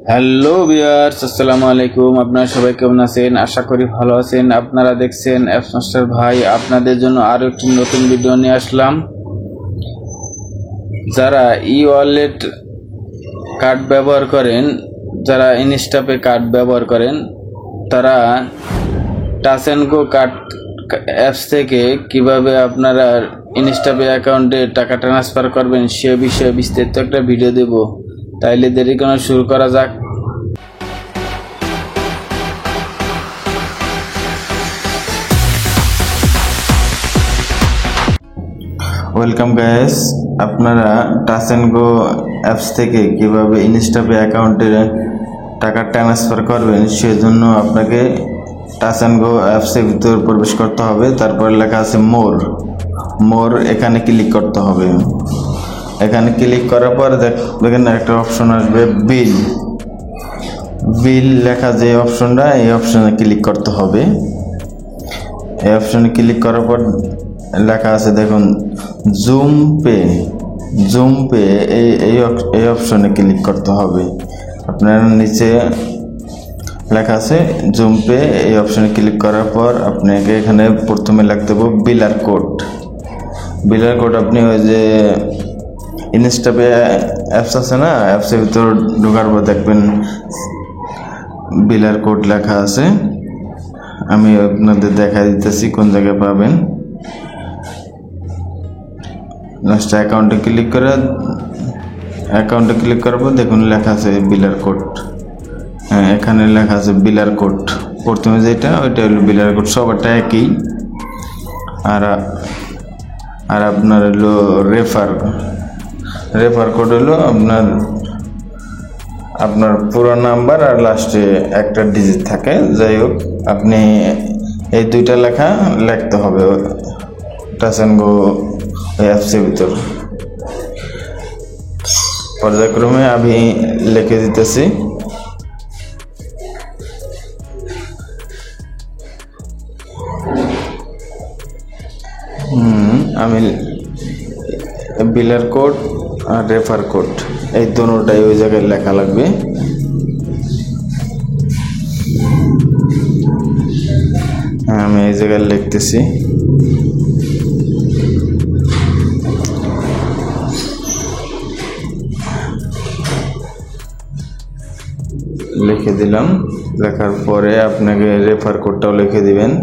Hello viewers, আসসালামু আলাইকুম। আপনারা সবাই কেমন আছেন? আশা করি ভালো আছেন। আপনারা দেখছেন অ্যাপস মাস্টার ভাই। আপনাদের জন্য আরো একটি নতুন ভিডিও নিয়ে আসলাম। যারা ই ওয়ালেট কার্ড ব্যবহার করেন, যারা ইনস্টাপে কার্ড ব্যবহার করেন, তারা touch and go card apps থেকে কিভাবে আপনারা ইনস্টাপে অ্যাকাউন্টে টাকা ট্রান্সফার করবেন সে বিষয়ে বিস্তারিত একটা ভিডিও দেব। তাইলে দেরি কেন, শুরু করা যাক। ওয়েলকাম গাইস, আপনারা টাচ অ্যান্ড গো অ্যাপস থেকে কিভাবে ইনস্টাপে অ্যাকাউন্টে টাকা ট্রান্সফার করবেন সেজন্য আপনাকে টাচ অ্যান্ড গো অ্যাপসের ভিতর প্রবেশ করতে হবে। তারপর লেখা আছে মোর, এখানে ক্লিক করতে হবে। এখানে ক্লিক করার পর দেখেন একটা অপশন আসবে বিল লেখা, যে অপশনটা, এই অপশনে ক্লিক করতে হবে। এই অপশনে ক্লিক করার পর লেখা আছে দেখুন জুম পে, এই অপশনে ক্লিক করতে হবে। আপনার নিচে লেখা আছে জুম পে, এই অপশনে ক্লিক করার পর আপনাকে এখানে প্রথমে লিখতে হবে বিলার কোড। আপনি ওই যে ইনস্টাপে অ্যাপস আছে না, অ্যাপসের ভিতর ঢোকার পর দেখবেন বিলার কোড লেখা আছে। আমি আপনাদের দেখা দিতেছি কোন জায়গায় পাবেন। লাস্টে অ্যাকাউন্টে ক্লিক করার পর দেখুন লেখা আছে বিলার কোড। হ্যাঁ, এখানে লেখা আছে বিলার কোড। প্রথমে যেটা, ওইটা হলো বিলার কোড। সবারটা একই। আর আপনার হলো রেফার কোড হলো আপনার পুরো নাম্বার আর লাস্টে একটা ডিজিট থাকে। যাই হোক, আপনি এই দুইটা লিখতে হবে টাচ অ্যান্ড গো অ্যাপসের ভিতর। পর্যায়ক্রমে আমি লিখে দিতেছি। আমি বিলার কোড আর রেফার কোড এই দুটোটাই ওই জায়গায় লেখা লাগবে। আমি এই জায়গায় লিখতেছি। লিখে দিলাম। লেখার পরে আপনাকে রেফার কোডটাও লিখে দিবেন।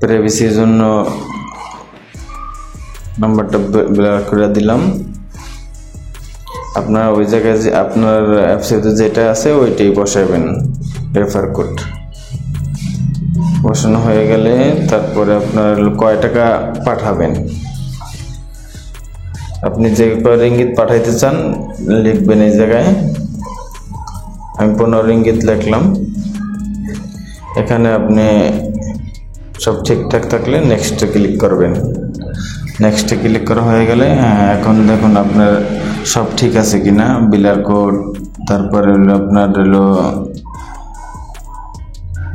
প্রাইভেসির জন্য নাম্বারটা ব্লার করে দিলাম। আপনার ওই জায়গায় যে আপনার অ্যাপসে যেটা আছে ওইটাই বসাবেন। রেফার কোড বসানো হয়ে গেলে তারপরে আপনার কয় টাকা পাঠাবেন, আপনি যে কয় রিঙ্গিত পাঠাইতে চান লিখবেন এই জায়গায়। আমি 15 রিঙ্গিত লিখলাম। এখানে আপনি সব ঠিকঠাক থাকলে নেক্সটে ক্লিক করবেন। নেক্সটে ক্লিক করা হয়ে গেলে এখন দেখুন আপনার সব ঠিক আছে কিনা, বিলার কোড, তারপরে হলো আপনার হলো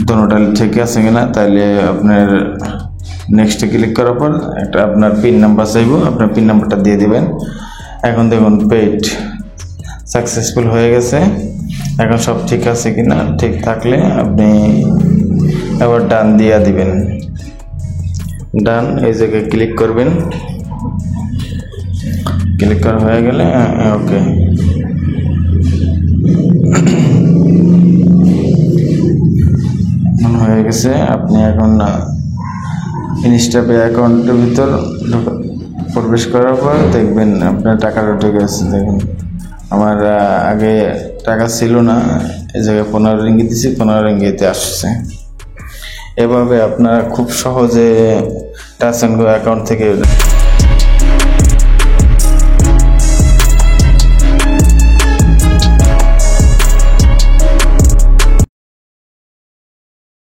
দুটোটা ঠিক আছে কিনা। তাইলে আপনার নেক্সটে ক্লিক করার পর একটা আপনার পিন নাম্বার চাইবো, আপনার পিন নাম্বারটা দিয়ে দিবেন। এখন দেখুন পেড সাকসেসফুল হয়ে গেছে। এখন সব ঠিক আছে কিনা, ঠিক থাকলে আপনি এবার ডান দিয়ে দিবেন। ডান, এই জায়গায় ক্লিক করবেন। ক্লিক করা হয়ে গেলে ওকে। হয়ে গেছে। আপনি এখন ইনস্টাপে অ্যাকাউন্টের ভিতর প্রবেশ করার পর দেখবেন আপনার টাকাটা উঠে গেছে। দেখুন আমার আগে টাকা ছিল না, এই জায়গায় 15 রিঙ্গিত দিয়েছি, 15 রিঙ্গিতে আসছে। এভাবে আপনারা খুব সহজে টাচ অ্যান্ড গো অ্যাকাউন্ট থেকে